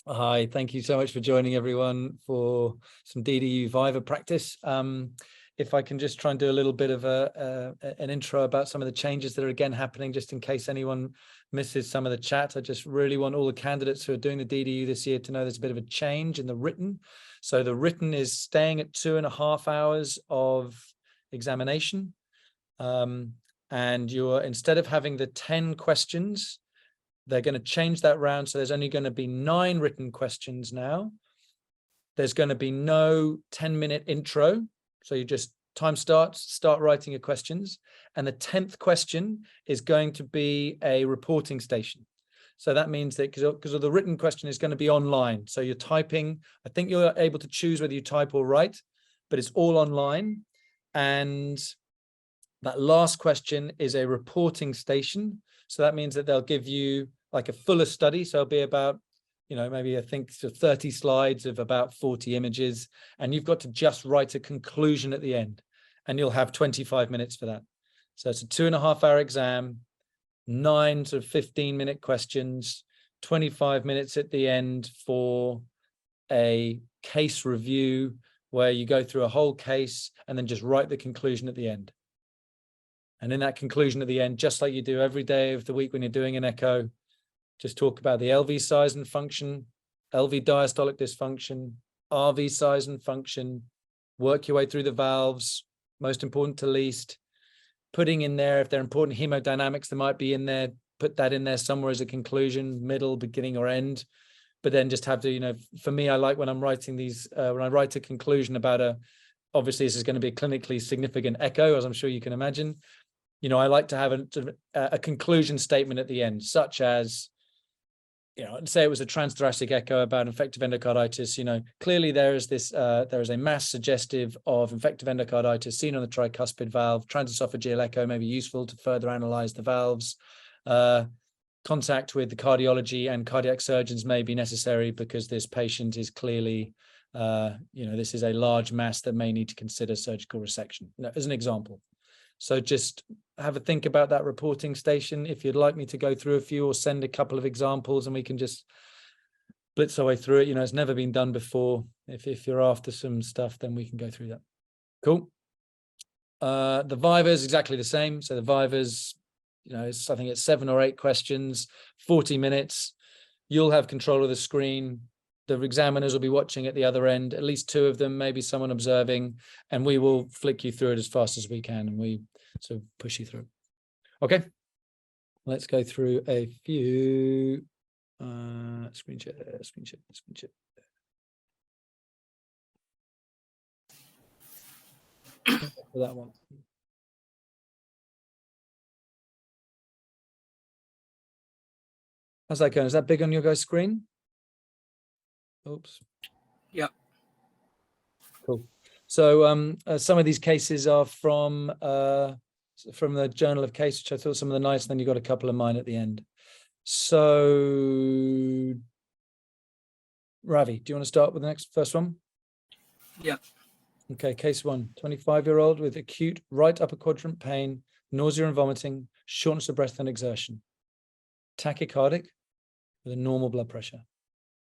Hi, thank you so much for joining everyone for some DDU Viva practice. If I can just try and do a little bit of an intro about some of the changes that are again happening, just in case anyone misses some of the chat. I just really want all the candidates who are doing the DDU this year to know there's a bit of a change in the written. So the written is staying at 2.5 hours of examination. And you're, instead of having the 10 questions, they're going to change that round. So there's only going to be 9 written questions now. There's going to be no 10-minute intro. So you just time starts, start writing your questions. And the 10th question is going to be a reporting station. So that means that because of the written question is going to be online. So you're typing, I think you're able to choose whether you type or write, but it's all online. And that last question is a reporting station. So that means that they'll give you like a fuller study. So it'll be about, maybe I think 30 slides of about 40 images. And you've got to just write a conclusion at the end. And you'll have 25 minutes for that. So it's a 2.5-hour exam, 9 to 15-minute questions, 25 minutes at the end for a case review where you go through a whole case and then just write the conclusion at the end. And in that conclusion at the end, just like you do every day of the week when you're doing an echo, just talk about the LV size and function, LV diastolic dysfunction, RV size and function, work your way through the valves, most important to least, putting in there, if they're important hemodynamics, they might be in there, put that in there somewhere as a conclusion, middle, beginning, or end. But then just have to, for me, I like when I'm writing these, when I write a conclusion about obviously this is going to be a clinically significant echo, as I'm sure you can imagine. I like to have a conclusion statement at the end, such as, say it was a transthoracic echo about infective endocarditis. Clearly there is a mass suggestive of infective endocarditis seen on the tricuspid valve. Transesophageal echo may be useful to further analyze the valves. Contact with the cardiology and cardiac surgeons may be necessary because this patient is clearly, this is a large mass that may need to consider surgical resection, as an example. So just have a think about that reporting station. If you'd like me to go through a few or send a couple of examples and we can just blitz our way through it. It's never been done before. If you're after some stuff, then we can go through that. Cool. The Viva is exactly the same. So the Viva's, I think it's 7 or 8 questions, 40 minutes. You'll have control of the screen. The examiners will be watching at the other end, at least 2 of them, maybe someone observing, and we will flick you through it as fast as we can, and we sort of push you through. Okay, let's go through a few screen share. For that one. How's that going? Is that big on your guys' screen? Oops. Yeah. Cool. So some of these cases are from the Journal of Case, which I thought some of the nice, and then you got a couple of mine at the end. So Ravi, do you want to start with the first one? Yeah. Okay, case 1, 25-year-old with acute right upper quadrant pain, nausea and vomiting, shortness of breath and exertion. Tachycardic with a normal blood pressure.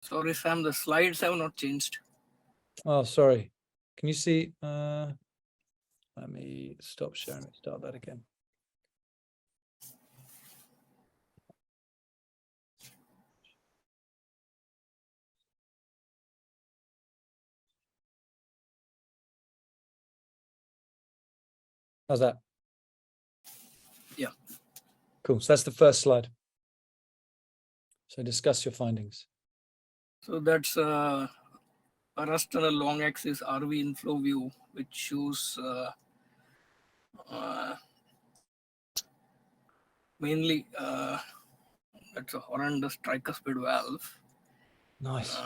Sorry, Sam, the slides have not changed. Oh, sorry. Can you see? Let me stop sharing it, start that again. How's that? Yeah. Cool. So that's the first slide. So discuss your findings. So that's parasternal long axis RV inflow view, which shows mainly that's a horrendous tricuspid valve. Nice.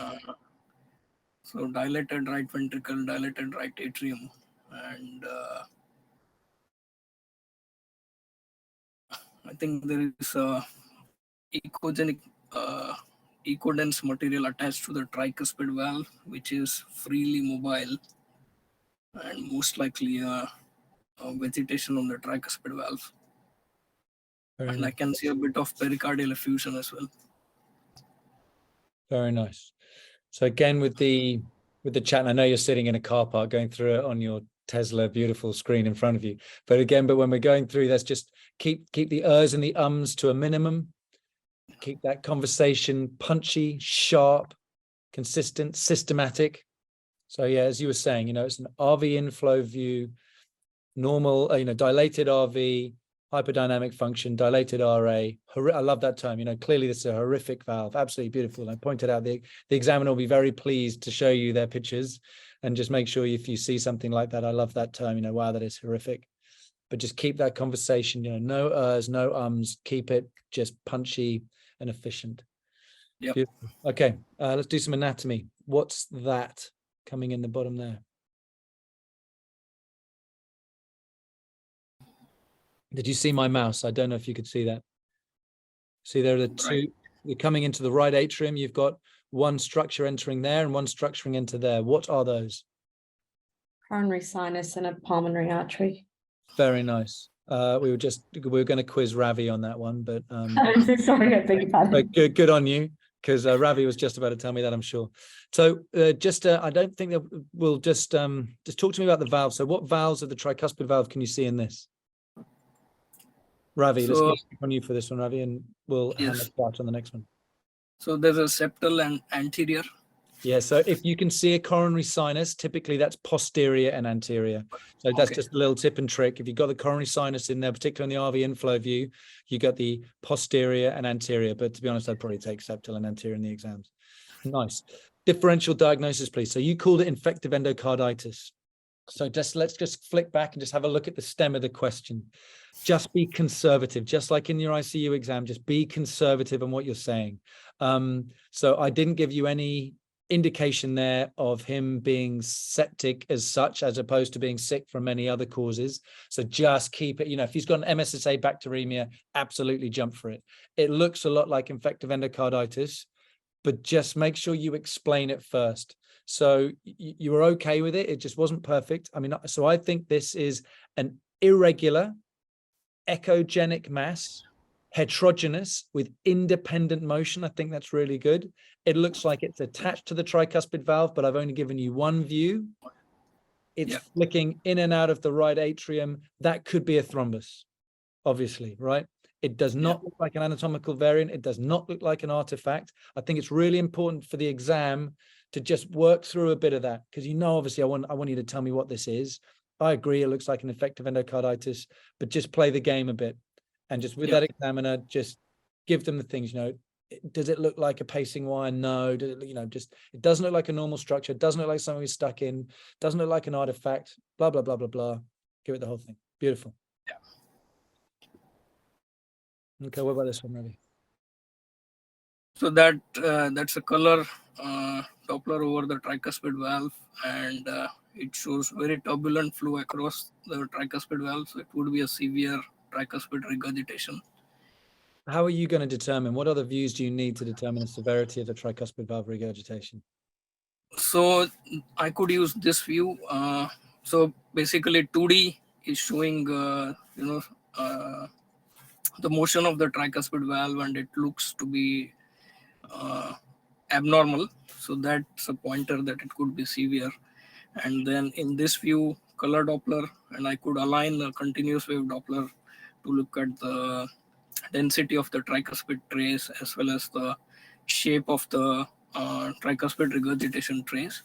So dilated right ventricle, dilated right atrium, and I think there is a echodense material attached to the tricuspid valve, which is freely mobile and most likely a vegetation on the tricuspid valve. Very and nice. I can see a bit of pericardial effusion as well. Very nice. So again, with the chat, and I know you're sitting in a car park going through it on your Tesla beautiful screen in front of you. But when we're going through, let's just keep the ers and the ums to a minimum. Keep that conversation punchy, sharp, consistent, systematic. So yeah, as you were saying, it's an RV inflow view, normal, dilated RV, hyperdynamic function, dilated RA. I love that term. Clearly this is a horrific valve, absolutely beautiful. And I pointed out the examiner will be very pleased to show you their pictures, and just make sure if you see something like that, I love that term, wow, that is horrific. But just keep that conversation, no ers, no ums, keep it just punchy and efficient. Yep. Beautiful. Okay, let's do some anatomy. What's that coming in the bottom there? Did you see my mouse? I don't know if you could see that. See, there are the two. Right. You're coming into the right atrium. You've got one structure entering there and one structuring into there. What are those? Coronary sinus and a pulmonary artery. Very nice. We were going to quiz Ravi on that one, but I'm so sorry, I beg your pardon. but good on you, because Ravi was just about to tell me that, I'm sure. So I don't think that we'll just talk to me about the valve. So what valves of the tricuspid valve can you see in this? Ravi, let's get on you for this one, Ravi, and we'll hand the start on the next one. So there's a septal and anterior. Yeah, so if you can see a coronary sinus, typically that's posterior and anterior. So that's just a little tip and trick. If you've got the coronary sinus in there, particularly in the RV inflow view, you got the posterior and anterior. But to be honest, I'd probably take septal and anterior in the exams. Nice. Differential diagnosis, please. So you called it infective endocarditis. So let's just flick back and just have a look at the stem of the question. Just be conservative, just like in your ICU exam, just be conservative in what you're saying. So I didn't give you any indication there of him being septic as such, as opposed to being sick from many other causes. So just keep it, if he's got an MSSA bacteremia, absolutely jump for it. It looks a lot like infective endocarditis, but just make sure you explain it first. So you were okay with it. It just wasn't perfect. So I think this is an irregular echogenic mass, heterogeneous with independent motion. I think that's really good. It looks like it's attached to the tricuspid valve, but I've only given you one view. It's flicking in and out of the right atrium. That could be a thrombus, obviously, right? It does not look like an anatomical variant. It does not look like an artifact. I think it's really important for the exam to just work through a bit of that, because obviously I want you to tell me what this is. I agree, it looks like an infective endocarditis, but just play the game a bit. And just with that examiner, just give them the things, does it look like a pacing wire? No. Does it, it doesn't look like a normal structure. It doesn't look like something stuck in. Doesn't look like an artifact. Blah, blah, blah, blah, blah. Give it the whole thing. Beautiful. Yeah. Okay, what about this one, Ravi? So that's a color Doppler over the tricuspid valve, and it shows very turbulent flow across the tricuspid valve. So it would be a severe tricuspid regurgitation. How are you going to determine, what other views do you need to determine the severity of the tricuspid valve regurgitation? So I could use this view. So basically 2D is showing, the motion of the tricuspid valve, and it looks to be abnormal. So that's a pointer that it could be severe. And then in this view, color Doppler, and I could align a continuous wave Doppler to look at the density of the tricuspid trace as well as the shape of the tricuspid regurgitation trace.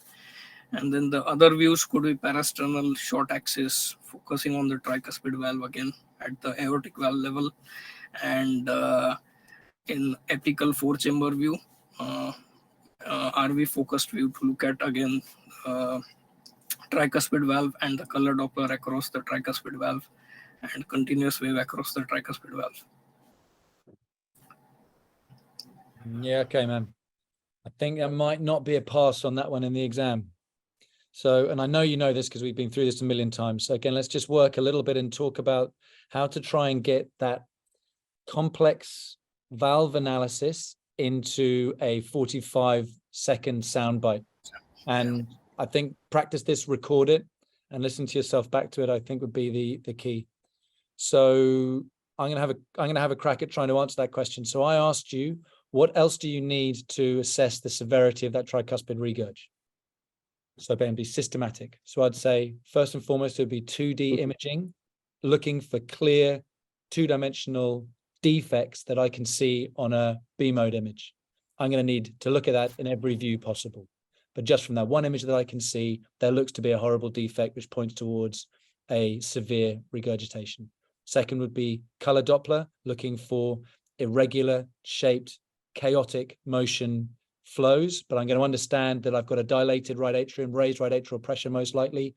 And then the other views could be parasternal short axis, focusing on the tricuspid valve again at the aortic valve level, and in apical 4-chamber view, RV focused view to look at again tricuspid valve and the color Doppler across the tricuspid valve and continuous wave across the tricuspid valve. Yeah, okay, man. I think that might not be a pass on that one in the exam. So, and I know you know this because we've been through this a million times. So again, let's just work a little bit and talk about how to try and get that complex valve analysis into a 45-second soundbite. And I think practice this, record it, and listen to yourself back to it, I think would be the key. So I'm gonna have a crack at trying to answer that question. So I asked you, What else do you need to assess the severity of that tricuspid regurg? So then be systematic. So I'd say first and foremost, it would be 2D imaging, looking for clear two-dimensional defects that I can see on a B mode image. I'm going to need to look at that in every view possible. But just from that one image that I can see, there looks to be a horrible defect which points towards a severe regurgitation. Second would be color Doppler, looking for irregular shaped, chaotic motion flows, but I'm going to understand that I've got a dilated right atrium, raised right atrial pressure most likely.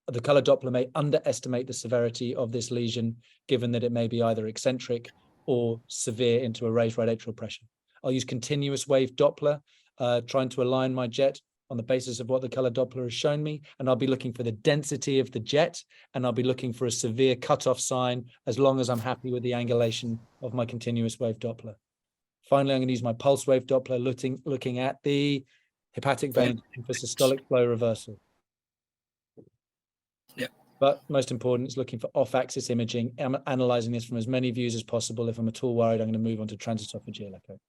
The color Doppler may underestimate the severity of this lesion, given that it may be either eccentric or severe into a raised right atrial pressure. I'll use continuous wave Doppler, trying to align my jet on the basis of what the color Doppler has shown me, and I'll be looking for the density of the jet, and I'll be looking for a severe cutoff sign as long as I'm happy with the angulation of my continuous wave Doppler. Finally, I'm going to use my pulse wave Doppler looking at the hepatic vein for systolic flow reversal. Yeah. But most important, it's looking for off-axis imaging. I'm analyzing this from as many views as possible. If I'm at all worried, I'm going to move on to transesophageal echo.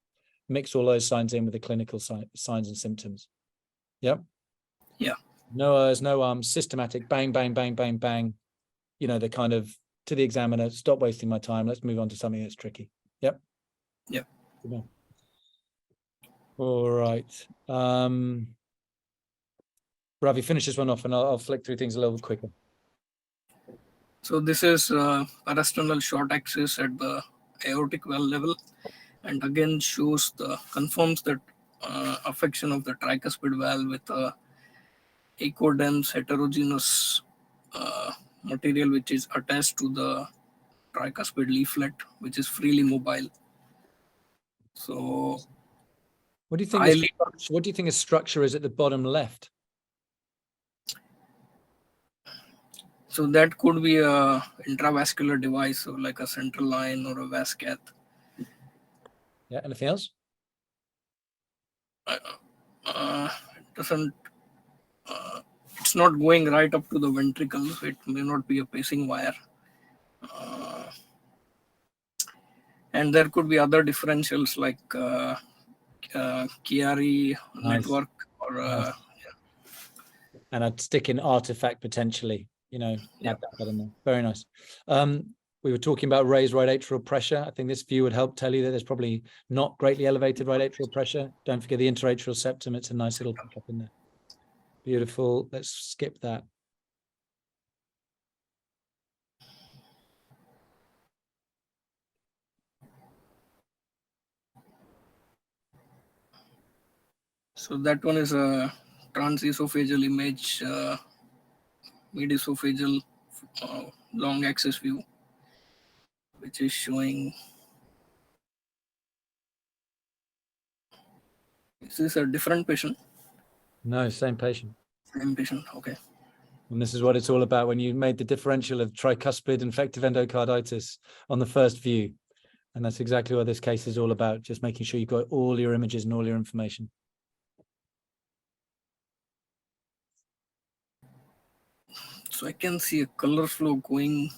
Mix all those signs in with the clinical signs and symptoms. Yep. Yeah. No R's, no arms, systematic, bang, bang, bang, bang, bang. You know, the kind of to the examiner, stop wasting my time. Let's move on to something that's tricky. Yep. Yep. All right. Ravi, finish this one off and I'll flick through things a little bit quicker. So this is parasternal short axis at the aortic valve level, and again confirms that affection of the tricuspid valve with a echo-dense heterogeneous material which is attached to the tricuspid leaflet, which is freely mobile. So what do you think? What do you think a structure is at the bottom left? So that could be a intravascular device, so like a central line or a vas cath. Yeah. Anything else? It's not going right up to the ventricle, so it may not be a pacing wire. And there could be other differentials like Chiari network or nice. And I'd stick in artifact potentially, you know, add that in there. Very nice. We were talking about raised right atrial pressure. I think this view would help tell you that there's probably not greatly elevated right atrial pressure. Don't forget the interatrial septum. It's a nice little pickup in there. Beautiful. Let's skip that. So that one is a transesophageal image, mid-esophageal long axis view, which is showing. Is this a different patient? No, same patient. Same patient, okay. And this is what it's all about when you made the differential of tricuspid infective endocarditis on the first view. And that's exactly what this case is all about, just making sure you've got all your images and all your information. So I can see a color flow going.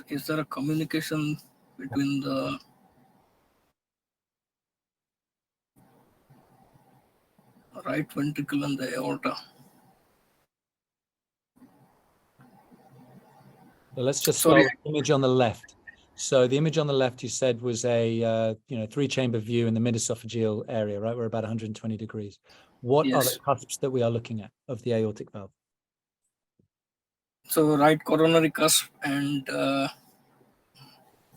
Is there a communication between the right ventricle and the aorta? So let's just start with the image on the left. So the image on the left you said was a 3-chamber view in the mid-esophageal area, right? We're about 120 degrees. What are the cusps that we are looking at of the aortic valve? So right coronary cusp, and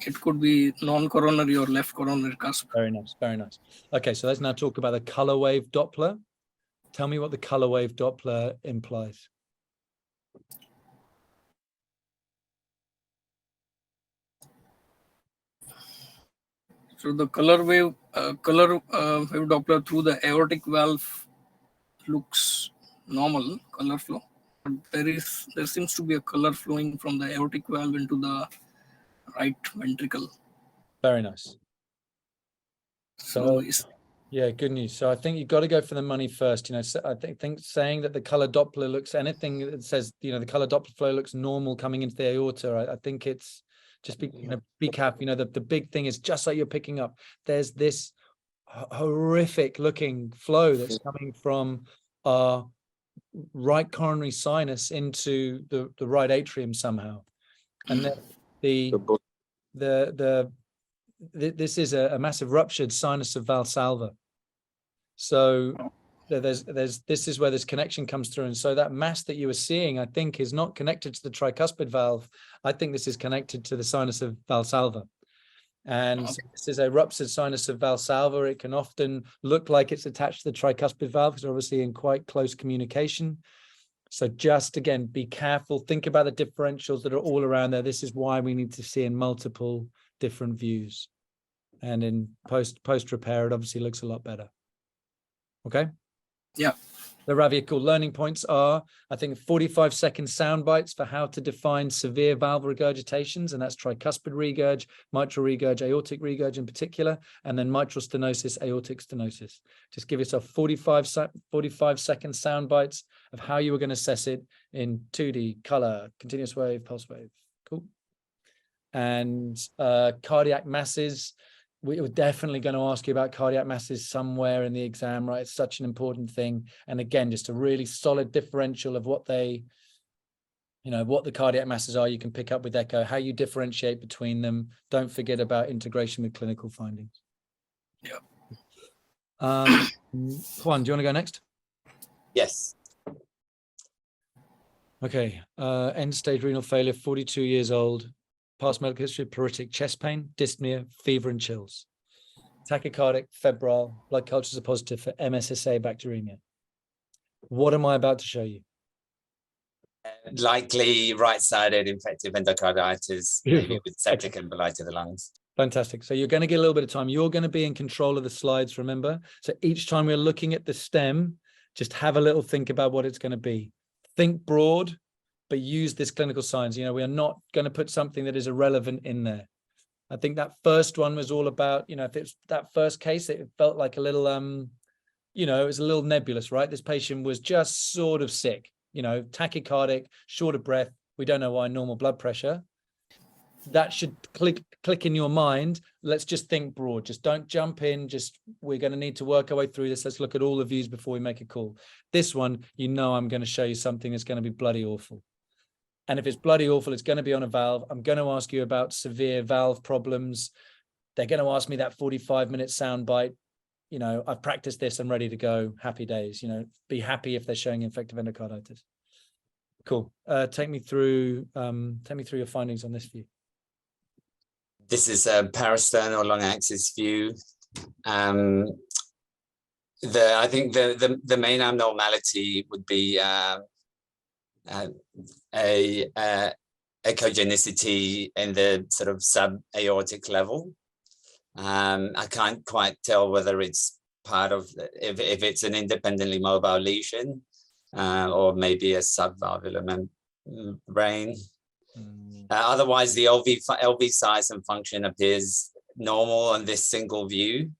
it could be non-coronary or left coronary cusp. Very nice, very nice. Okay, so let's now talk about the color wave Doppler. Tell me what the color wave Doppler implies. So the color wave Doppler through the aortic valve looks normal color flow. But there seems to be a color flowing from the aortic valve into the right ventricle. Very nice. So Yeah, good news. So I think you've got to go for the money first. I think saying that the color Doppler looks, anything that says, the color Doppler flow looks normal coming into the aorta, I think it's just be careful. The big thing is, just like you're picking up, there's this horrific looking flow that's coming from our right coronary sinus into the right atrium somehow. And then this is a massive ruptured sinus of Valsalva. So this is where this connection comes through. And so that mass that you were seeing, I think, is not connected to the tricuspid valve. I think this is connected to the sinus of Valsalva. And so this is a ruptured sinus of Valsalva. It can often look like it's attached to the tricuspid valve because they're obviously in quite close communication. So just, again, be careful. Think about the differentials that are all around there. This is why we need to see in multiple different views. And in post repair, it obviously looks a lot better. Okay. Yeah. The Ravi-cool learning points are, I think, 45-second sound bites for how to define severe valve regurgitations, and that's tricuspid regurg, mitral regurg, aortic regurg in particular, and then mitral stenosis, aortic stenosis. Just give yourself 45-second sound bites of how you were going to assess it in 2D, color, continuous wave, pulse wave. Cool. And cardiac masses. We're definitely going to ask you about cardiac masses somewhere in the exam, right? It's such an important thing. And again, just a really solid differential of what the cardiac masses are. You can pick up with echo, how you differentiate between them. Don't forget about integration with clinical findings. Yeah. Juan, do you want to go next? Yes. Okay. End-stage renal failure, 42 years old. Past medical history, pleuritic chest pain, dyspnea, fever and chills. Tachycardic, febrile, blood cultures are positive for MSSA bacteremia. What am I about to show you? Likely right-sided infective endocarditis, maybe with septic emboli to the lungs. Fantastic. So you're going to get a little bit of time. You're going to be in control of the slides, remember? So each time we're looking at the stem, just have a little think about what it's going to be. Think broad, but use this clinical signs. We are not going to put something that is irrelevant in there. I think that first one was all about, if it's that first case, it felt like a little, it was a little nebulous, right? This patient was just sort of sick, tachycardic, short of breath. We don't know why, normal blood pressure. That should click in your mind. Let's just think broad. Just don't jump in. We're going to need to work our way through this. Let's look at all the views before we make a call. This one, I'm going to show you something that's going to be bloody awful. And if it's bloody awful, it's going to be on a valve. I'm going to ask you about severe valve problems. They're going to ask me that 45-minute sound bite. I've practiced this. I'm ready to go. Happy days. Be happy if they're showing infective endocarditis. Cool. Take me through your findings on this view. This is a parasternal long axis view. I think the main abnormality would be echogenicity in the sort of sub-aortic level. I can't quite tell whether it's part of, if it's an independently mobile lesion or maybe a subvalvular membrane. Otherwise, the LV size and function appears normal on this single view.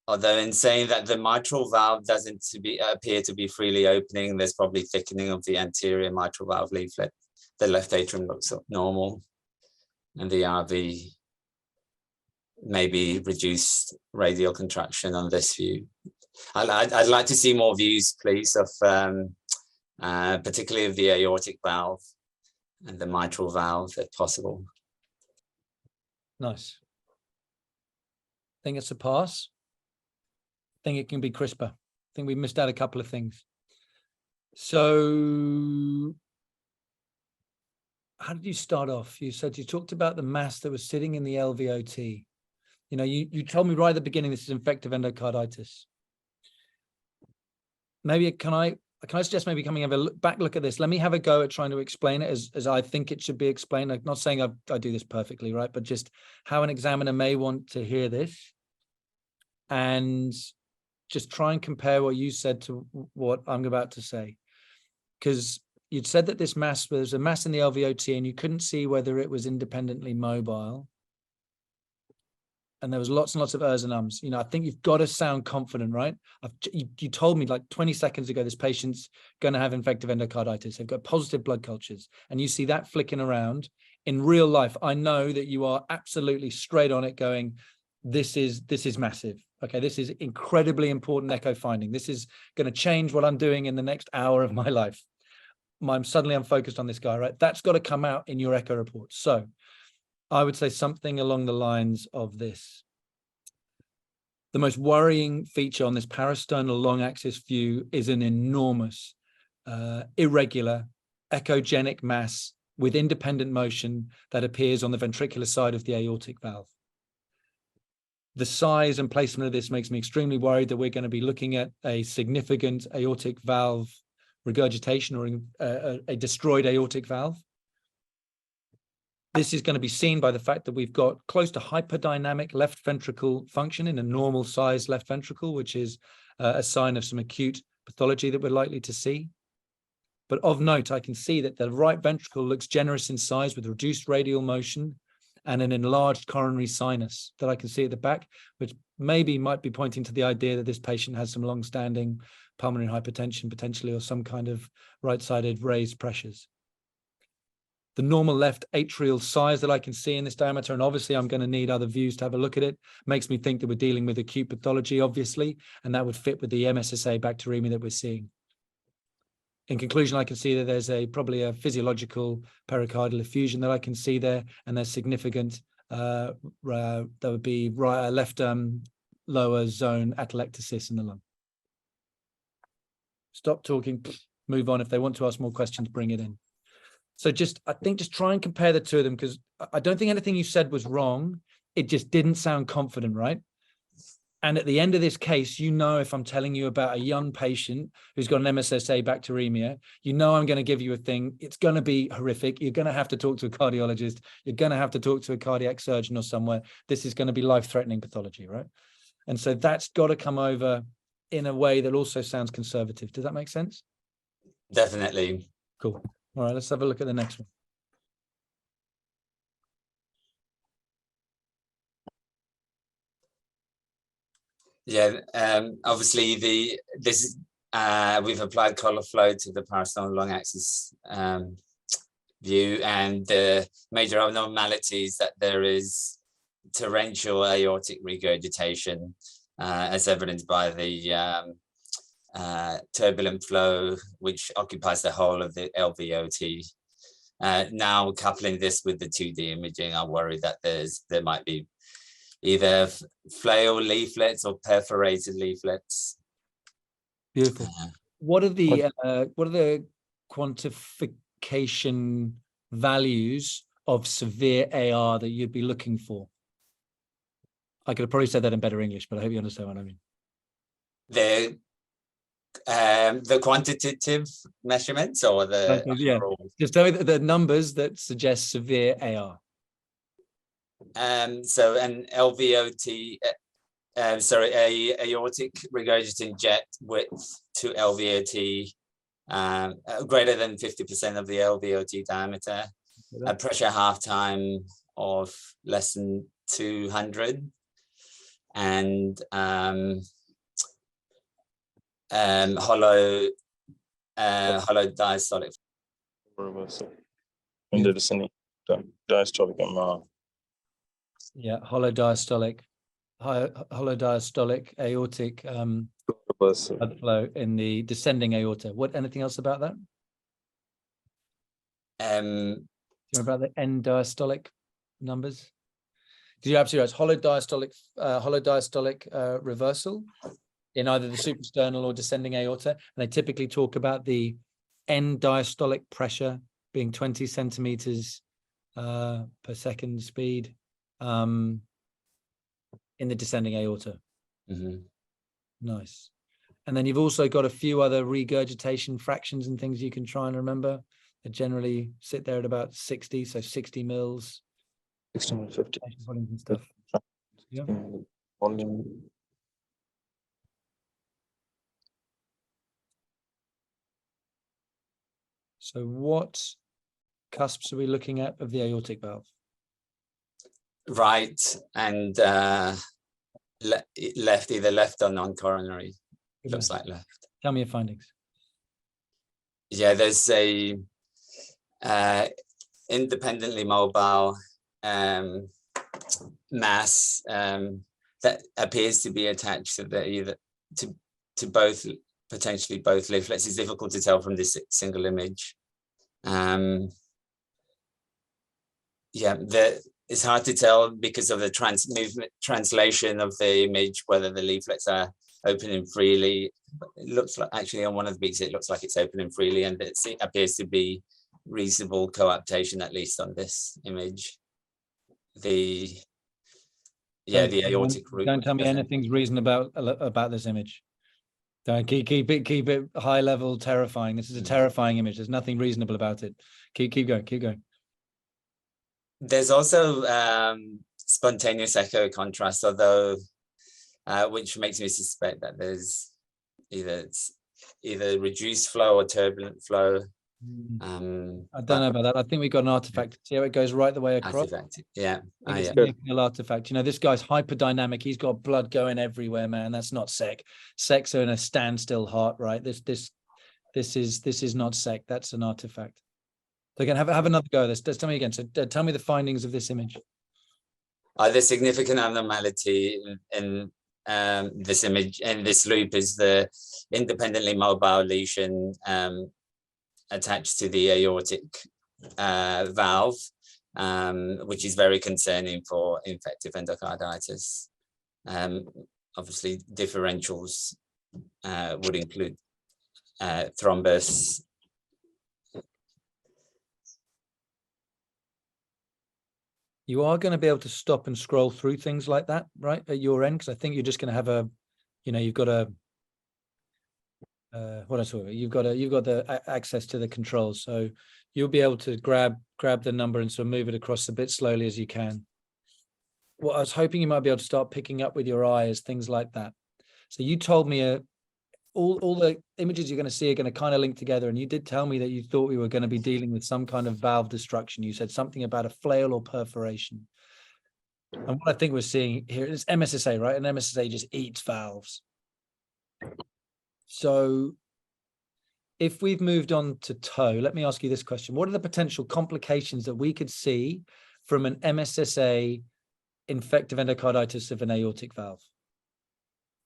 Although in saying that the mitral valve doesn't appear to be freely opening, there's probably thickening of the anterior mitral valve leaflet. The left atrium looks normal, and the RV maybe reduced radial contraction on this view. I'd like to see more views, please, of particularly of the aortic valve and the mitral valve, if possible. Nice. Think it's a pass. Think it can be crisper. I think we missed out a couple of things. So how did you start off? You said you talked about the mass that was sitting in the LVOT. You told me right at the beginning this is infective endocarditis. Maybe can I suggest maybe coming have a back look at this? Let me have a go at trying to explain it as I think it should be explained. I'm not saying I do this perfectly, right? But just how an examiner may want to hear this, and just try and compare what you said to what I'm about to say. Because you'd said that this mass, there's a mass in the LVOT and you couldn't see whether it was independently mobile. and there was lots and lots of ers and ums. You know, I think you've got to sound confident, right? You told me like 20 seconds ago, this patient's going to have infective endocarditis. They've got positive blood cultures, and you see that flicking around in real life. I know that you are absolutely straight on it going, this is massive. Okay, this is incredibly important echo finding. This is going to change what I'm doing in the next hour of my life. I'm focused on this guy, right? That's got to come out in your echo report. So I would say something along the lines of this. The most worrying feature on this parasternal long axis view is an enormous, irregular, echogenic mass with independent motion that appears on the ventricular side of the aortic valve. The size and placement of this makes me extremely worried that we're going to be looking at a significant aortic valve regurgitation or a destroyed aortic valve. This is going to be seen by the fact that we've got close to hyperdynamic left ventricle function in a normal size left ventricle, which is a sign of some acute pathology that we're likely to see. But of note, I can see that the right ventricle looks generous in size with reduced radial motion and an enlarged coronary sinus that I can see at the back, which maybe might be pointing to the idea that this patient has some long-standing pulmonary hypertension potentially, or some kind of right-sided raised pressures. The normal left atrial size that I can see in this diameter, and obviously I'm going to need other views to have a look at it, makes me think that we're dealing with acute pathology, obviously, and that would fit with the MSSA bacteremia that we're seeing. In conclusion, I can see that there's probably a physiological pericardial effusion that I can see there, and there's significant, there would be left lower zone atelectasis in the lung. Stop talking, move on. If they want to ask more questions, bring it in. So I think just try and compare the two of them, because I don't think anything you said was wrong. It just didn't sound confident, right? And at the end of this case, you know, if I'm telling you about a young patient who's got an MSSA bacteremia, you know I'm going to give you a thing. It's going to be horrific. You're going to have to talk to a cardiologist. You're going to have to talk to a cardiac surgeon or somewhere. This is going to be life-threatening pathology, right? And so that's got to come over in a way that also sounds conservative. Does that make sense? Definitely. Cool. All right, let's have a look at the next one. Yeah, obviously we've applied color flow to the parasternal long axis view, and the major abnormalities that there is torrential aortic regurgitation, as evidenced by the turbulent flow, which occupies the whole of the LVOT. Now, coupling this with the 2D imaging, I worry that there might be either flail leaflets or perforated leaflets. Beautiful. What are the quantification values of severe AR that you'd be looking for? I could have probably said that in better English, but I hope you understand what I mean. The quantitative measurements, or the overall? Just tell me the numbers that suggest severe AR. So an LVOT, aortic regurgitant jet width to LVOT greater than 50% of the LVOT diameter, a pressure half time of less than 200, and hollow diastolic reversal in the descending diastolic MR. Yeah, hollow diastolic aortic blood flow in the descending aorta. Anything else about that? Do you remember about the end diastolic numbers? Did you absolutely right? Hollow diastolic reversal in either the suprasternal or descending aorta, and they typically talk about the end diastolic pressure being 20 centimeters per second speed in the descending aorta. Mm-hmm. Nice. And then you've also got a few other regurgitation fractions and things you can try and remember. They generally sit there at about 60, so 60 mils. 60 to 50. And stuff. Yeah. So what cusps are we looking at of the aortic valve? right and left, either left or non-coronary. Looks like left. Tell me your findings. Yeah, there's a independently mobile mass that appears to be attached to either to both, potentially both leaflets. It's difficult to tell from this single image. Yeah, it's hard to tell because of the translation of the image whether the leaflets are opening freely. It looks like, actually on one of the beats, it looks like it's opening freely, and it appears to be reasonable coaptation, at least on this image. The aortic root. Don't tell me anything's reasonable about this image. Don't keep it high level, terrifying. This is a terrifying image. There's nothing reasonable about it. Keep going. There's also spontaneous echo contrast, although which makes me suspect that there's either reduced flow or turbulent flow. I don't know about that. I think we've got an artifact. See how it goes right the way across? Artifact. Yeah. It's a significant artifact. You know, this guy's hyperdynamic. He's got blood going everywhere, man. That's not sec. Secs are in a standstill heart, right? This is not sec. That's an artifact. So again, have another go at this. Just tell me again. So tell me the findings of this image. The significant abnormality in this image and this loop is the independently mobile lesion attached to the aortic valve, which is very concerning for infective endocarditis. Obviously, differentials would include thrombus. You are going to be able to stop and scroll through things like that, right, at your end, because I think you're just going to have a, you know, you've got a, what else? You've got the access to the controls, so you'll be able to grab the number and sort of move it across a bit slowly as you can. What I was hoping you might be able to start picking up with your eye is things like that. So you told me all the images you're going to see are going to kind of link together, and you did tell me that you thought we were going to be dealing with some kind of valve destruction. You said something about a flail or perforation, and what I think we're seeing here is MSSA, right? And MSSA just eats valves. So if we've moved on to toe, let me ask you this question. What are the potential complications that we could see from an MSSA infective endocarditis of an aortic valve?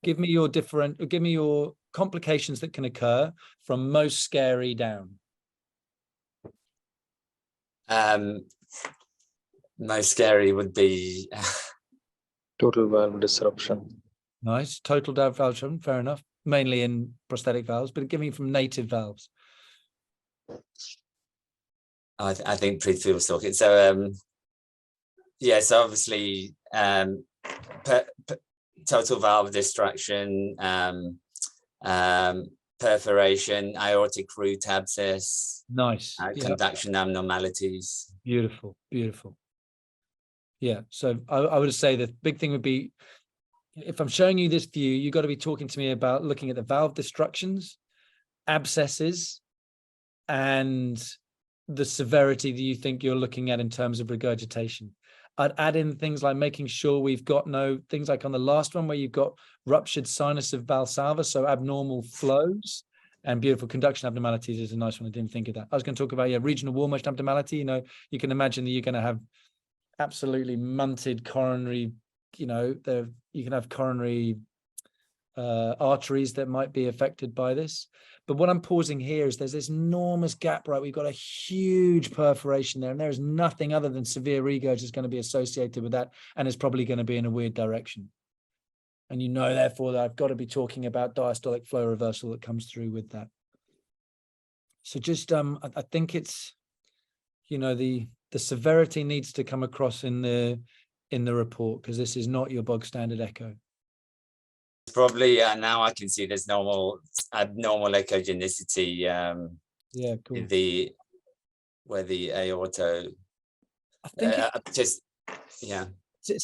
Give me your complications that can occur from most scary down. Most scary would be Total valve disruption. Nice. Total valve disruption, fair enough. Mainly in prosthetic valves, but give me from native valves. I think pre-field socket. So yes, obviously total valve destruction, perforation, aortic root abscess. Nice. Conduction abnormalities. Beautiful. Yeah. So I would say the big thing would be, if I'm showing you this view, you've got to be talking to me about looking at the valve destructions, abscesses, and the severity that you think you're looking at in terms of regurgitation. I'd add in things like making sure we've got things like on the last one where you've got ruptured sinus of Valsalva, so abnormal flows, and beautiful conduction abnormalities is a nice one. I didn't think of that. I was going to talk about regional wall motion abnormality. You know, you can imagine that you're going to have absolutely munted coronary. You know, you can have coronary arteries that might be affected by this. But what I'm pausing here is there's this enormous gap, right? We've got a huge perforation there, and there is nothing other than severe regurg is going to be associated with that, and it's probably going to be in a weird direction. And you know, therefore, that I've got to be talking about diastolic flow reversal that comes through with that. So just, I think it's, you know, the severity needs to come across in the report, because this is not your bog standard echo. Probably now I can see there's abnormal echogenicity. Yeah, cool. Where the aorta, I think it's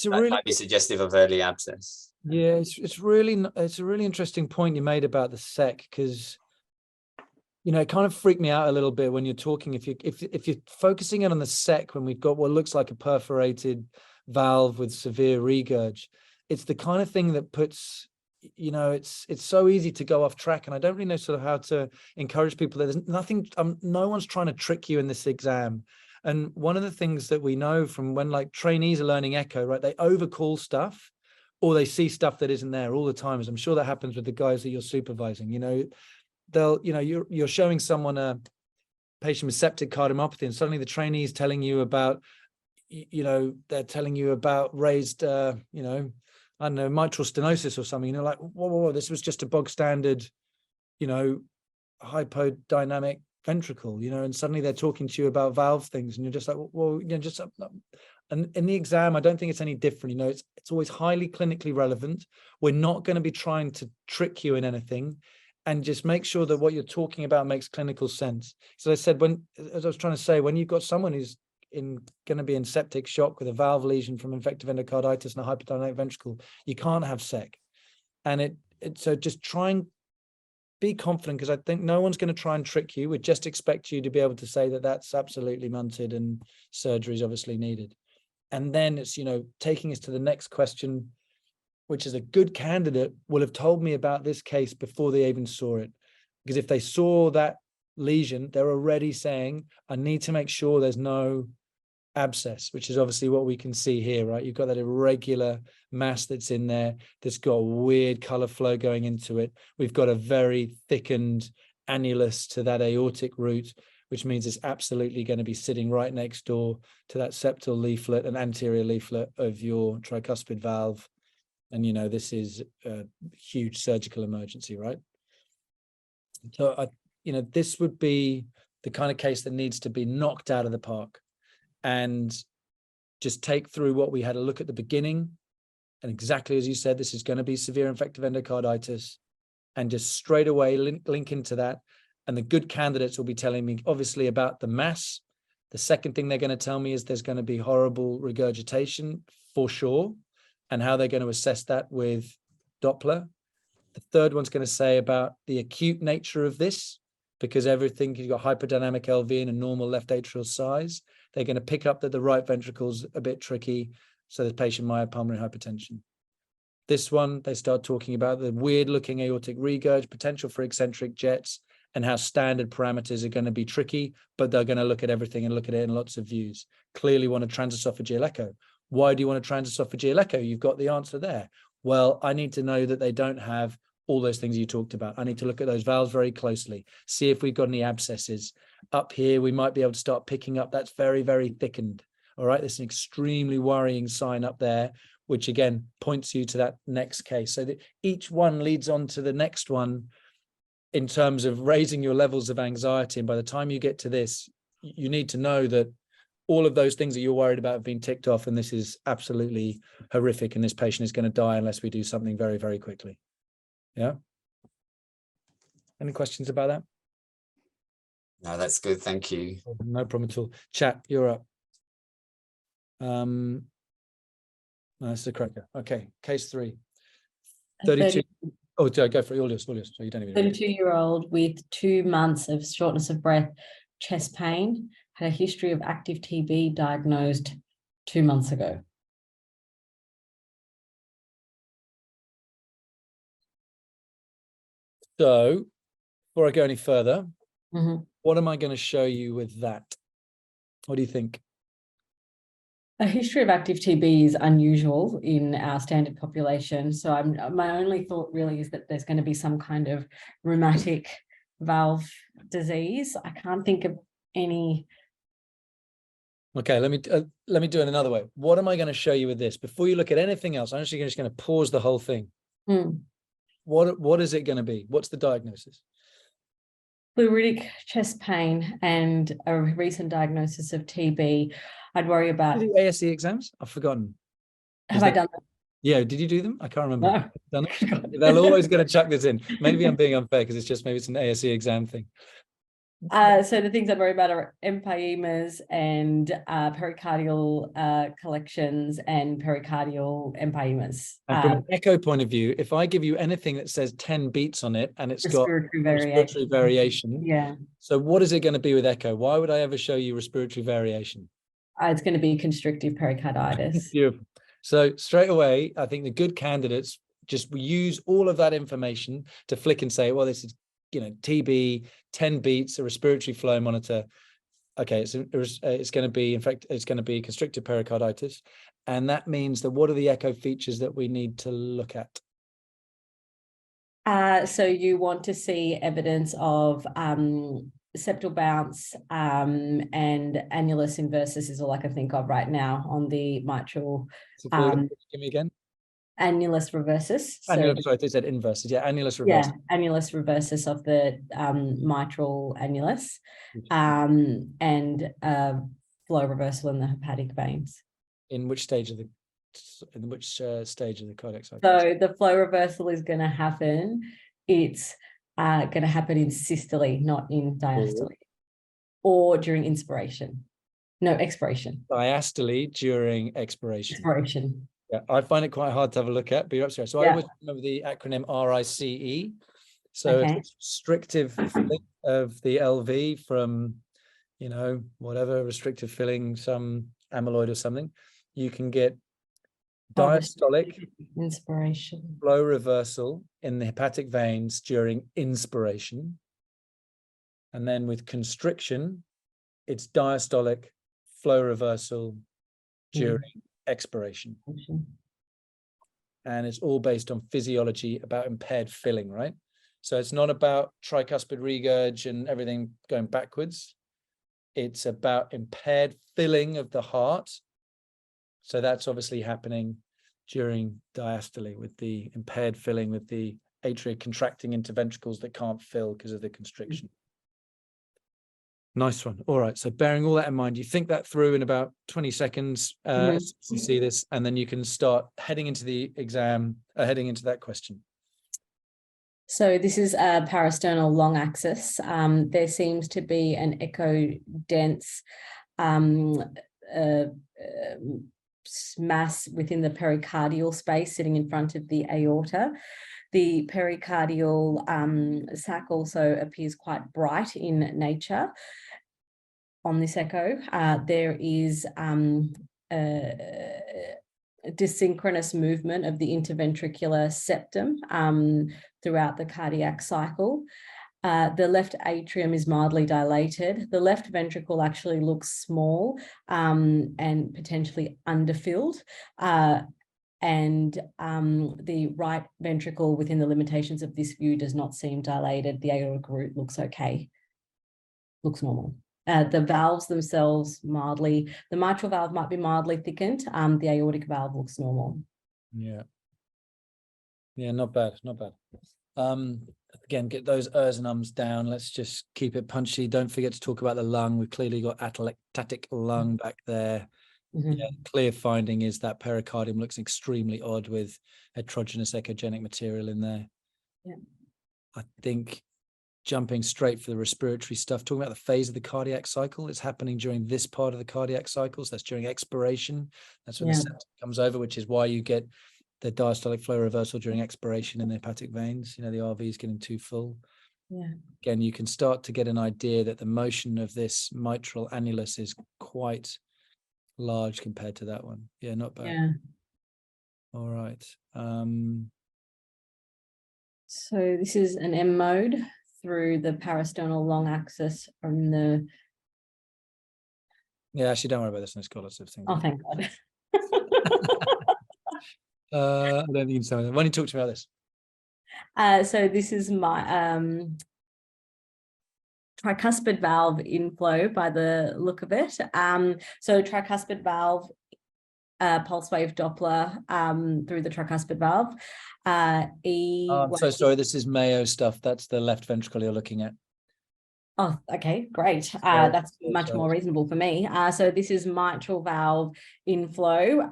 might be suggestive of early abscess. Yeah, it's a really interesting point you made about the sec, because you know, it kind of freaked me out a little bit when you're talking. If you're focusing in on the sec when we've got what looks like a perforated valve with severe regurg. It's the kind of thing that puts, you know, it's so easy to go off track. And I don't really know sort of how to encourage people that there's nothing, no one's trying to trick you in this exam. And one of the things that we know from when like trainees are learning echo, right, they overcall stuff, or they see stuff that isn't there all the time. As I'm sure that happens with the guys that you're supervising. You know, they'll, you know, you're showing someone a patient with septic cardiomyopathy, and suddenly the trainee is telling you about, you know, they're telling you about raised, you know, I don't know, mitral stenosis or something. You know, like, whoa, this was just a bog standard, you know, hypodynamic ventricle, you know, and suddenly they're talking to you about valve things, and you're just like, well, you know, just. And in the exam, I don't think it's any different. You know, it's always highly clinically relevant. We're not going to be trying to trick you in anything, and just make sure that what you're talking about makes clinical sense. So I said, as I was trying to say, when you've got someone who's going to be in septic shock with a valve lesion from infective endocarditis and a hyperdynamic ventricle, you can't have sec. And so just try and be confident, because I think no one's going to try and trick you. We just expect you to be able to say that that's absolutely munted and surgery is obviously needed. And then it's, you know, taking us to the next question, which is a good candidate will have told me about this case before they even saw it. Because if they saw that lesion, they're already saying, I need to make sure there's no abscess, which is obviously what we can see here, right? You've got that irregular mass that's in there that's got a weird color flow going into it. We've got a very thickened annulus to that aortic root, which means it's absolutely going to be sitting right next door to that septal leaflet and anterior leaflet of your tricuspid valve. And, you know, this is a huge surgical emergency, right? So, you know, this would be the kind of case that needs to be knocked out of the park, and just take through what we had a look at the beginning. And exactly as you said, this is going to be severe infective endocarditis, and just straight away link into that. And the good candidates will be telling me obviously about the mass. The second thing they're going to tell me is there's going to be horrible regurgitation for sure, and how they're going to assess that with Doppler. The third one's going to say about the acute nature of this, because everything, you've got hyperdynamic LV and a normal left atrial size. They're going to pick up that the right ventricle's a bit tricky, so the patient might have pulmonary hypertension. This one, they start talking about the weird looking aortic regurg, potential for eccentric jets, and how standard parameters are going to be tricky, but they're going to look at everything and look at it in lots of views. Clearly want a transesophageal echo. Why do you want a transesophageal echo? You've got the answer there. Well, I need to know that they don't have all those things you talked about. I need to look at those valves very closely, see if we've got any abscesses. Up here, we might be able to start picking up, that's very, very thickened. All right, there's an extremely worrying sign up there, which again points you to that next case. So that each one leads on to the next one in terms of raising your levels of anxiety. And by the time you get to this, you need to know that all of those things that you're worried about have been ticked off, and this is absolutely horrific, and this patient is going to die unless we do something very, very quickly. Yeah. Any questions about that? No, that's good. Thank you. No problem at all. Chat, you're up. No, that's the cracker. Okay, case 3. 32. Oh, go for it. All yours. So you don't even. 32-year-old with 2 months of shortness of breath, chest pain, had a history of active TB, diagnosed 2 months ago. So, before I go any further, what am I going to show you with that? What do you think? A history of active TB is unusual in our standard population. So my only thought really is that there's going to be some kind of rheumatic valve disease. I can't think of any. Okay, let me do it another way. What am I going to show you with this? Before you look at anything else, I'm actually just going to pause the whole thing. What is it going to be? What's the diagnosis? Pleuritic chest pain and a recent diagnosis of TB. I'd worry about. Did you do ASE exams? I've forgotten. Have I done that? Yeah, did you do them? I can't remember. No. Done it? They're always going to chuck this in. Maybe I'm being unfair because it's just maybe it's an ASE exam thing. So the things I worry about are empyemas and pericardial collections and pericardial empyemas. And from an echo point of view, if I give you anything that says 10 beats on it and it's got respiratory variation, yeah. So what is it going to be with echo? Why would I ever show you respiratory variation? It's going to be constrictive pericarditis. Beautiful. So straight away, I think the good candidates just use all of that information to flick and say, well, this is, TB, 10 beats, a respiratory flow monitor. Okay, it's going to be, in fact, it's going to be constrictive pericarditis. And that means that what are the echo features that we need to look at? So you want to see evidence of septal bounce and annulus inversus is all I can think of right now on the mitral. So give me again. Annulus reversus. Annulus, sorry, they said inversus. Yeah, annulus reversus. Yeah, annulus reversus of the mitral annulus, and flow reversal in the hepatic veins. In which stage of the cardiac cycle? So the flow reversal is going to happen. It's going to happen in systole, not in diastole, or during inspiration. No, expiration. Diastole during expiration. Expiration. Yeah, I find it quite hard to have a look at, but you're upstairs. So I always remember the acronym RICE. So it's restrictive filling of the LV from, whatever restrictive filling, some amyloid or something. You can get diastolic inspiration, flow reversal in the hepatic veins during inspiration. And then with constriction, it's diastolic flow reversal during expiration. And it's all based on physiology about impaired filling, right? So it's not about tricuspid regurg and everything going backwards. It's about impaired filling of the heart. So that's obviously happening during diastole with the impaired filling, with the atria contracting into ventricles that can't fill because of the constriction. Nice one. All right. So bearing all that in mind, you think that through in about 20 seconds, you see this, and then you can start heading into the exam, heading into that question. So this is a parasternal long axis. There seems to be an echo-dense mass within the pericardial space sitting in front of the aorta. The pericardial sac also appears quite bright in nature. On this echo, there is desynchronous movement of the interventricular septum throughout the cardiac cycle. The left atrium is mildly dilated. The left ventricle actually looks small and potentially underfilled. And the right ventricle within the limitations of this view does not seem dilated. The aortic root looks okay, looks normal. The valves themselves the mitral valve might be mildly thickened. The aortic valve looks normal. Yeah, not bad, not bad. Again, get those ers and ums down. Let's just keep it punchy. Don't forget to talk about the lung. We've clearly got atelectatic lung back there. Yeah, clear finding is that pericardium looks extremely odd with heterogeneous echogenic material in there. Yeah. I think jumping straight for the respiratory stuff, talking about the phase of the cardiac cycle, it's happening during this part of the cardiac cycle. So that's during expiration. That's when the septum comes over, which is why you get the diastolic flow reversal during expiration in the hepatic veins. The RV is getting too full. Yeah. Again, you can start to get an idea that the motion of this mitral annulus is quite large compared to that one. Yeah, not bad. Yeah. All right. So this is an M mode through the parasternal long axis from the. Yeah, actually, don't worry about this. No scholars of things. Oh, thank God. I don't think you can tell me that. Why don't you talk to me about this? So this is my tricuspid valve inflow by the look of it. So tricuspid valve, pulse wave Doppler through the tricuspid valve. So sorry, this is Mayo stuff. That's the left ventricle you're looking at. Oh, okay, great. That's much more reasonable for me. So this is mitral valve inflow,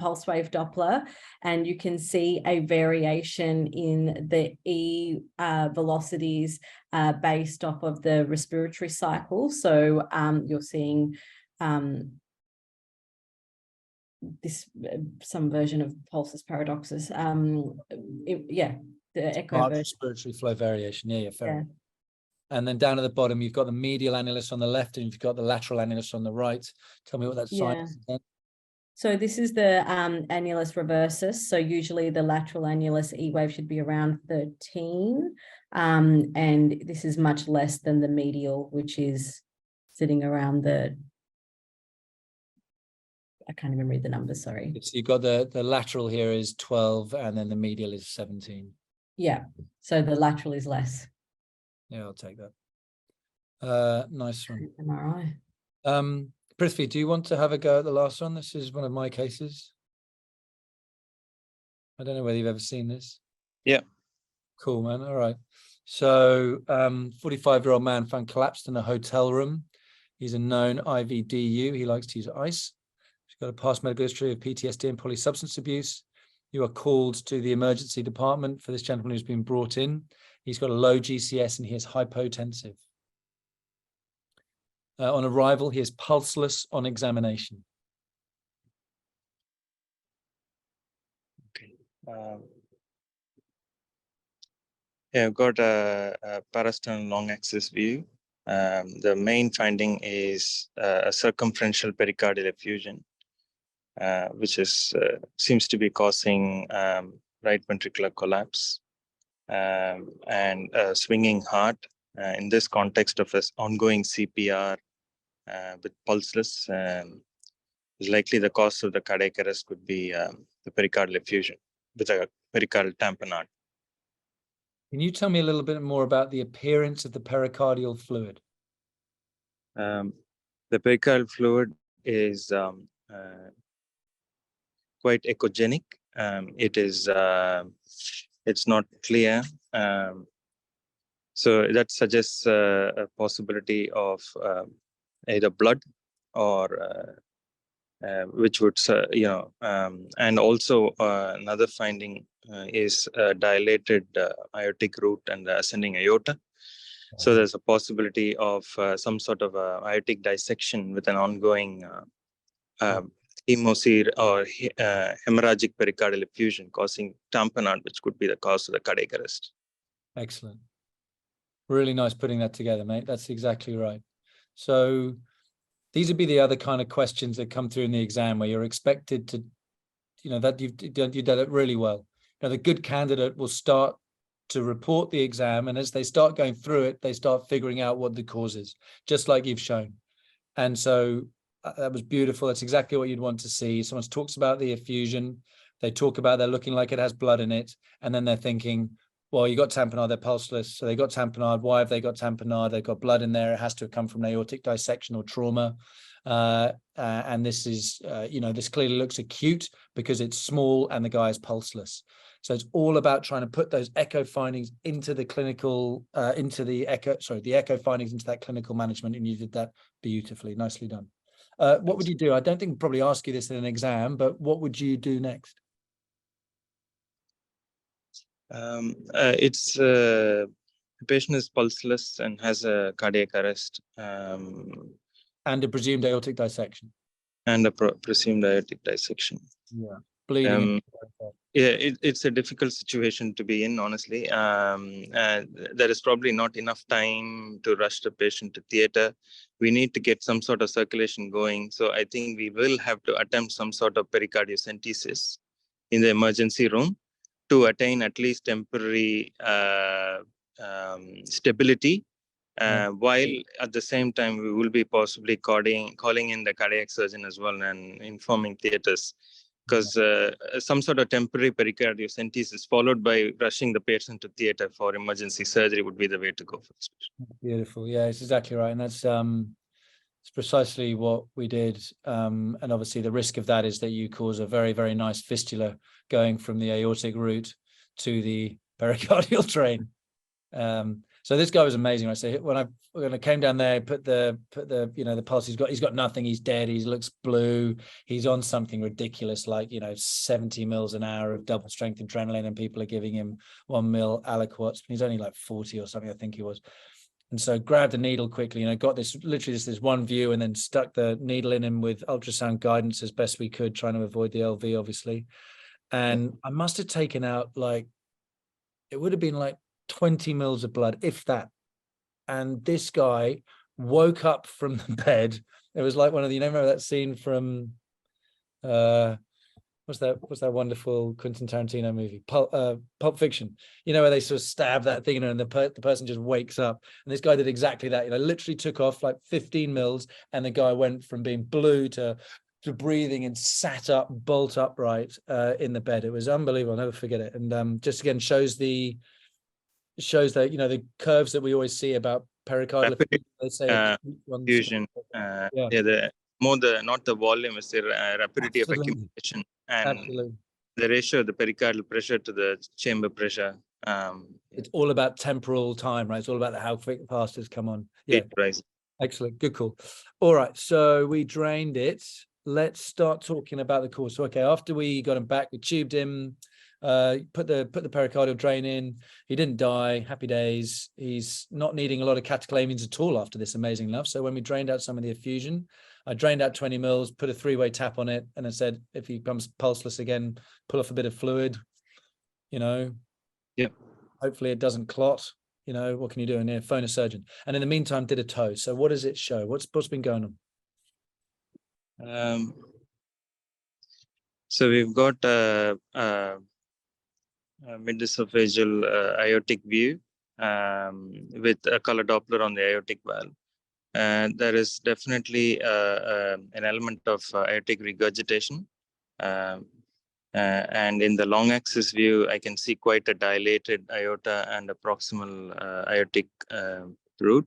pulse wave Doppler, and you can see a variation in the E velocities based off of the respiratory cycle. So you're seeing this some version of pulsus paradoxus. The echo version. Respiratory flow variation. Yeah, fair enough. And then down at the bottom, you've got the medial annulus on the left and you've got the lateral annulus on the right. Tell me what that sign is again. So this is the annulus reversus. So usually the lateral annulus E wave should be around 13. And this is much less than the medial, which is sitting around the, I can't even read the numbers, sorry. So you've got the lateral here is 12 and then the medial is 17. Yeah, so the lateral is less. Yeah, I'll take that. Nice one. MRI. Prithvi, do you want to have a go at the last one? This is one of my cases. I don't know whether you've ever seen this. Yeah. Cool, man. All right. So 45-year-old man found collapsed in a hotel room. He's a known IVDU. He likes to use ice. He's got a past medical history of PTSD and polysubstance abuse. You are called to the emergency department for this gentleman who's been brought in. He's got a low GCS and he is hypotensive. On arrival, he is pulseless on examination. Okay. Yeah, I've got a parasternal long axis view. The main finding is a circumferential pericardial effusion, which is seems to be causing right ventricular collapse and a swinging heart. In this context of an ongoing CPR with pulseless, is likely the cause of the cardiac arrest could be the pericardial effusion with a pericardial tamponade. Can you tell me a little bit more about the appearance of the pericardial fluid? The pericardial fluid is quite echogenic. It is it's not clear. So that suggests a possibility of either blood or which would, and also another finding is dilated aortic root and ascending aorta. So there's a possibility of some sort of aortic dissection with an ongoing hemocele or hemorrhagic pericardial effusion causing tamponade, which could be the cause of the cardiac arrest. Excellent. Really nice putting that together, mate. That's exactly right. So these would be the other kind of questions that come through in the exam where you're expected to, that you've done it really well. The good candidate will start to report the exam, and as they start going through it, they start figuring out what the cause is, just like you've shown. And so that was beautiful. That's exactly what you'd want to see. Someone talks about the effusion. They talk about they're looking like it has blood in it, and then they're thinking, well, you got tamponade, they're pulseless. So they got tamponade. Why have they got tamponade? They've got blood in there. It has to have come from an aortic dissection or trauma. And this is, this clearly looks acute because it's small and the guy is pulseless. So it's all about trying to put those echo findings into the clinical, the echo findings into that clinical management. And you did that beautifully. Nicely done. What would you do? I don't think I'd probably ask you this in an exam, but what would you do next? The patient is pulseless and has a cardiac arrest. And a presumed aortic dissection. And a presumed aortic dissection. Yeah. Bleeding. Yeah, it's a difficult situation to be in, honestly. There is probably not enough time to rush the patient to theater. We need to get some sort of circulation going. So I think we will have to attempt some sort of pericardiocentesis in the emergency room to attain at least temporary stability, while at the same time we will be possibly calling in the cardiac surgeon as well and informing theaters, because some sort of temporary pericardiocentesis followed by rushing the patient to theater for emergency surgery would be the way to go for this patient. Beautiful. Yeah, it's exactly right. And that's it's precisely what we did. And obviously the risk of that is that you cause a very, very nice fistula going from the aortic root to the pericardial train. So this guy was amazing. I say when I came down there, put the pulse. He's got nothing. He's dead. He looks blue. He's on something ridiculous, like 70 mils an hour of double strength adrenaline, and people are giving him 1 mil aliquots. He's only like 40 or something, I think he was. And so grabbed a needle quickly, got this literally just this one view, and then stuck the needle in him with ultrasound guidance as best we could, trying to avoid the LV, obviously. And I must have taken out it would have been like 20 mils of blood, if that. and this guy woke up from the bed. It was like one of the, you know, remember that scene from what's that wonderful Quentin Tarantino movie, Pulp Fiction, you know, where they sort of stab that thing in her and the person just wakes up. And this guy did exactly that, you know, literally took off like 15 mils, and the guy went from being blue to breathing and sat up bolt upright in the bed. It was unbelievable. I'll never forget it. And just again shows that, you know, the curves that we always see about pericardial fusion. The not the volume, is the rapidity of accumulation, and the ratio of the pericardial pressure to the chamber pressure. It's all about temporal time, right? It's all about how quick fast it's come on. Yeah, excellent, good call. All right, so we drained it. Let's start talking about the course. So, okay, after we got him back, we tubed him, put the pericardial drain in. He didn't die. Happy days. He's not needing a lot of catecholamines at all after this, amazing enough. So when we drained out some of the effusion, I drained out 20 mils, put a 3-way tap on it, and I said, if he becomes pulseless again, pull off a bit of fluid, you know. Yep. Hopefully it doesn't clot. You know, what can you do in here? Phone a surgeon. And in the meantime, did a toe. So what does it show? What's been going on? So we've got a mid-esophageal aortic view with a color Doppler on the aortic valve. There is definitely an element of aortic regurgitation. And in the long axis view, I can see quite a dilated aorta and a proximal aortic root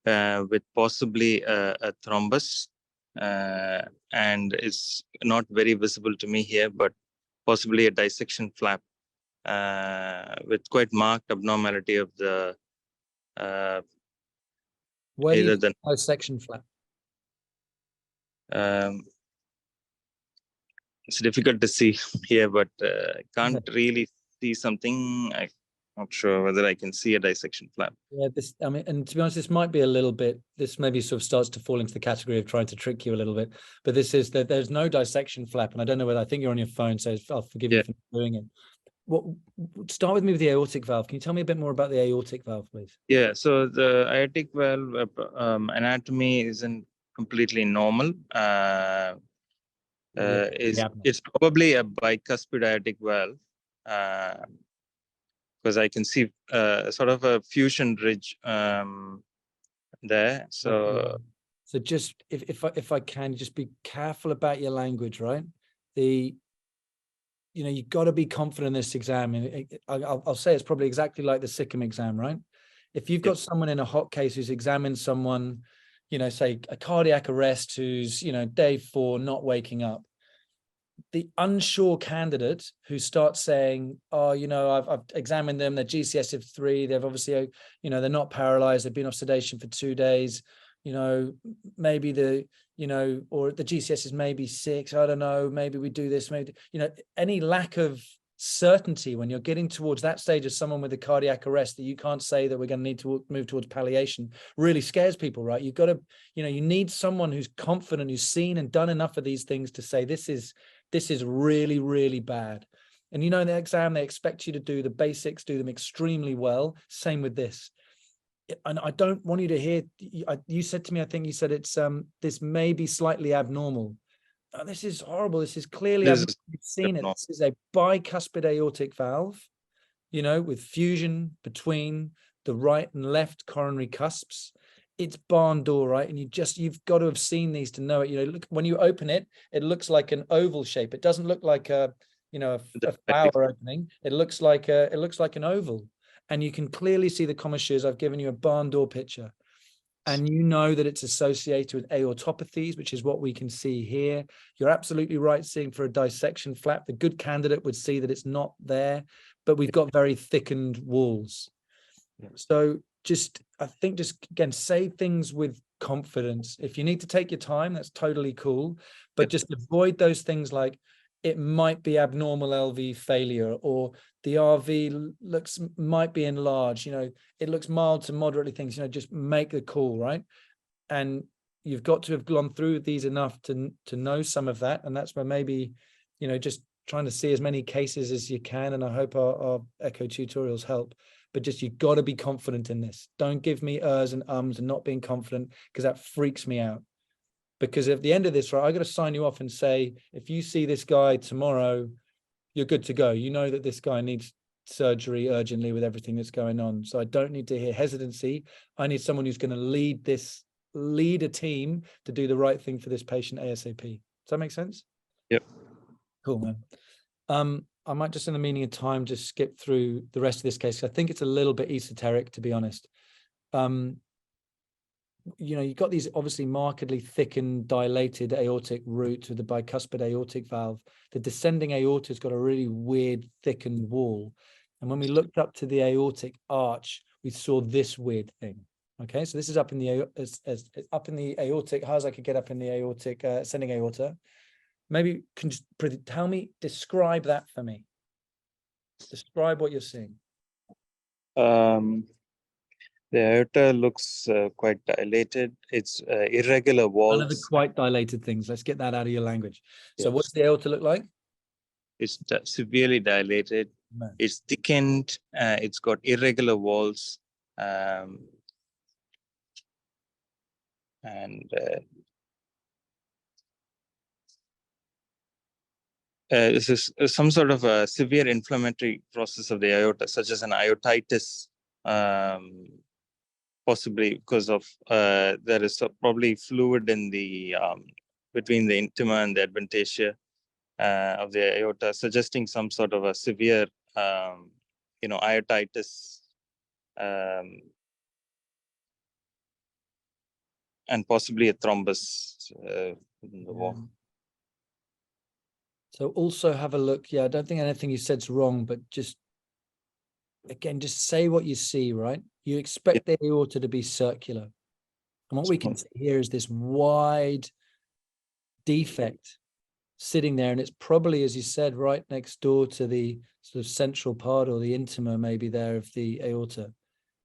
with possibly a thrombus. And it's not very visible to me here, but possibly a dissection flap with quite marked abnormality of the Where do you see dissection flap? It's difficult to see here, but I can't really see something. I'm not sure whether I can see a dissection flap. Yeah, I mean, and to be honest, this might be a little bit, this maybe sort of starts to fall into the category of trying to trick you a little bit, but this is that there's no dissection flap. And I don't know whether, I think you're on your phone, so I'll forgive you for doing it. Start with me with the aortic valve. Can you tell me a bit more about the aortic valve, please? Yeah, so the aortic valve anatomy isn't completely normal. It's probably a bicuspid aortic valve because I can see sort of a fusion ridge there. So just if I can, just be careful about your language, right? You know, you've got to be confident in this exam. And I'll say it's probably exactly like the SICM exam, right? If you've got someone in a hot case who's examined someone, you know, say a cardiac arrest who's, you know, day 4, not waking up, the unsure candidate who starts saying, oh, you know, I've examined them, they're GCS of 3, they've obviously, you know, they're not paralyzed, they've been off sedation for 2 days, you know, maybe or the GCS is maybe 6, I don't know, maybe we do this, maybe, you know, any lack of certainty when you're getting towards that stage of someone with a cardiac arrest that you can't say that we're going to need to move towards palliation really scares people, right? You've got to, you know, you need someone who's confident, who's seen and done enough of these things to say, this is really, really bad. And, you know, in the exam, they expect you to do the basics, do them extremely well. Same with this. And I don't want you to hear, you said to me, I think you said it's, this may be slightly abnormal. Oh, this is horrible. This is clearly, you've seen it. This is a bicuspid aortic valve, you know, with fusion between the right and left coronary cusps. It's barn door, right? And you've got to have seen these to know it. You know, look, when you open it, it looks like an oval shape. It doesn't look like a flower opening. It looks like an oval. And you can clearly see the commissures. I've given you a barn door picture. And you know that it's associated with aortopathies, which is what we can see here. You're absolutely right seeing for a dissection flap. The good candidate would see that it's not there, but we've got very thickened walls. So I think again, say things with confidence. If you need to take your time, that's totally cool, but just avoid those things like it might be abnormal LV failure, or the RV might be enlarged, you know, it looks mild to moderately things, you know, just make the call, right? And you've got to have gone through these enough to know some of that. And that's where maybe, you know, just trying to see as many cases as you can. And I hope our Echo tutorials help. but just, you've got to be confident in this. Don't give me and ums and not being confident, because that freaks me out. Because at the end of this, right, I got to sign you off and say, if you see this guy tomorrow, you're good to go. You know that this guy needs surgery urgently with everything that's going on. So I don't need to hear hesitancy. I need someone who's going to lead a team to do the right thing for this patient ASAP. Does that make sense? Yep. Cool, man. I might just, in the meaning of time, just skip through the rest of this case. I think it's a little bit esoteric, to be honest. You know, you've got these obviously markedly thickened, dilated aortic root with the bicuspid aortic valve. The descending aorta's got a really weird thickened wall. And when we looked up to the aortic arch, we saw this weird thing. Okay, so this is up in the up in the aortic, high as I could get up in the aortic, ascending aorta. Maybe can just describe that for me. Describe what you're seeing. The aorta looks quite dilated. It's irregular walls. None of the quite dilated things. Let's get that out of your language. So Yes. what's the aorta look like? It's severely dilated. Man. It's thickened. It's got irregular walls. This is some sort of a severe inflammatory process of the aorta, such as an aortitis, possibly because of there is probably fluid in the between the intima and the adventitia of the aorta, suggesting some sort of a severe, aortitis, and possibly a thrombus in the wall. So also have a look. Yeah, I don't think anything you said's wrong, but just, again, just say what you see, right? You expect the aorta to be circular. And what we can see here is this wide defect sitting there. And it's probably, as you said, right next door to the sort of central part, or the intima maybe there, of the aorta.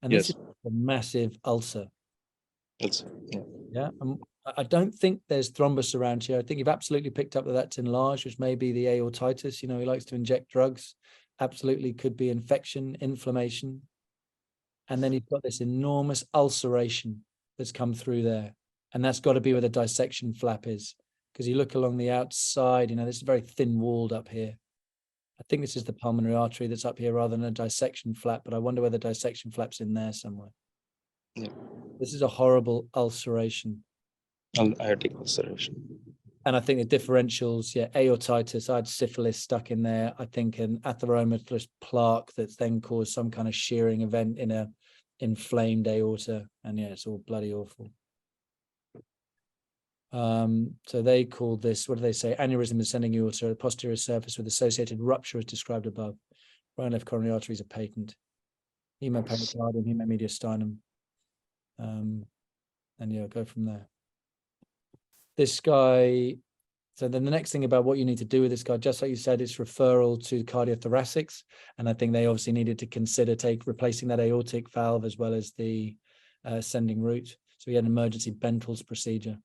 And this is a massive ulcer. Yeah. I don't think there's thrombus around here. I think you've absolutely picked up that that's enlarged, which may be the aortitis. You know, he likes to inject drugs. Absolutely could be infection, inflammation. And then you've got this enormous ulceration that's come through there. And that's got to be where the dissection flap is. Because you look along the outside, you know, this is very thin walled up here. I think this is the pulmonary artery that's up here rather than a dissection flap, but I wonder whether the dissection flap's in there somewhere. Yeah. This is a horrible ulceration. Aortic ulceration. And I think the differentials, aortitis, I had syphilis stuck in there. I think an atheromatous plaque that's then caused some kind of shearing event in a inflamed aorta. And it's all bloody awful. So they called this, what do they say? Aneurysm ascending aorta, posterior surface with associated rupture as described above. Right and left coronary arteries are patent. Hemopericardium, hemomediastinum. And go from there. This guy, so then the next thing about what you need to do with this guy, just like you said, it's referral to cardiothoracics. And I think they obviously needed to consider replacing that aortic valve as well as the ascending root. So he had an emergency Bentall's procedure.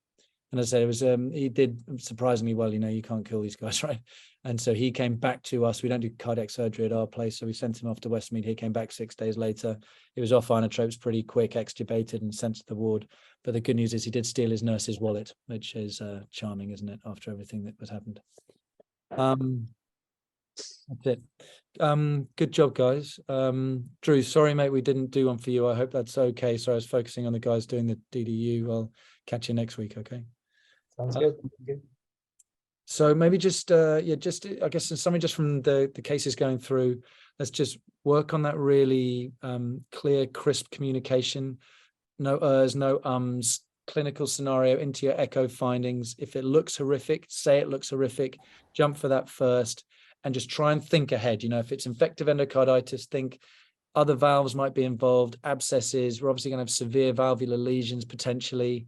And as I said, it was he did surprisingly well. You know, you can't kill these guys, right? And so he came back to us. We don't do cardiac surgery at our place, so we sent him off to Westmead. He came back 6 days later. He was off inotropes pretty quick, extubated and sent to the ward. But the good news is he did steal his nurse's wallet, which is charming, isn't it? After everything that was happened. That's it. Good job, guys. Drew, sorry, mate, we didn't do one for you. I hope that's okay. So I was focusing on the guys doing the DDU. I'll catch you next week, okay? Sounds good. So maybe just I guess something just from the cases going through, let's just work on that really clear, crisp communication. No no ums, clinical scenario into your echo findings. If it looks horrific, say it looks horrific, jump for that first, and just try and think ahead. You know, if it's infective endocarditis, think other valves might be involved, abscesses, we're obviously going to have severe valvular lesions potentially.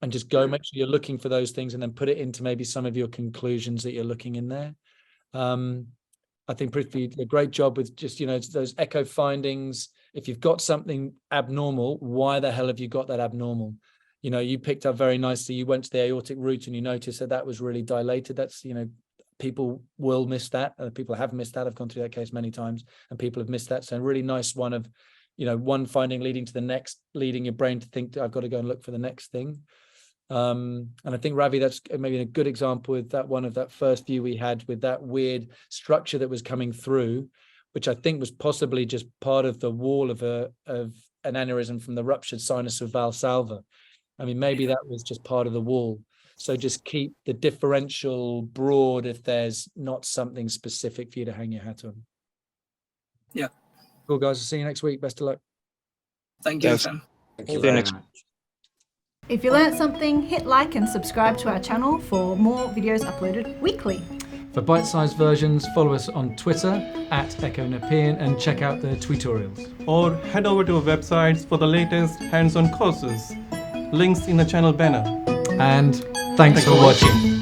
And just go make sure you're looking for those things and then put it into maybe some of your conclusions that you're looking in there. I think Prithvi did a great job with just, those echo findings. If you've got something abnormal, why the hell have you got that abnormal? You picked up very nicely. You went to the aortic root and you noticed that was really dilated. That's, people will miss that. People have missed that. I've gone through that case many times, and people have missed that. So a really nice one of, one finding leading to the next, leading your brain to think I've got to go and look for the next thing. And I think, Ravi, that's maybe a good example with that one of that first view we had with that weird structure that was coming through, which I think was possibly just part of the wall of an aneurysm from the ruptured sinus of Valsalva. I mean, maybe that was just part of the wall. So just keep the differential broad if there's not something specific for you to hang your hat on. Yeah. Cool, guys. I'll see you next week. Best of luck. Thank you, Thanks. Sam. Thank you See you very next much. If you learnt something, hit like and subscribe to our channel for more videos uploaded weekly. For bite-sized versions, follow us on Twitter @Echogenicity and check out the tutorials. Or head over to our websites for the latest hands-on courses. Links in the channel banner. And thanks for watching.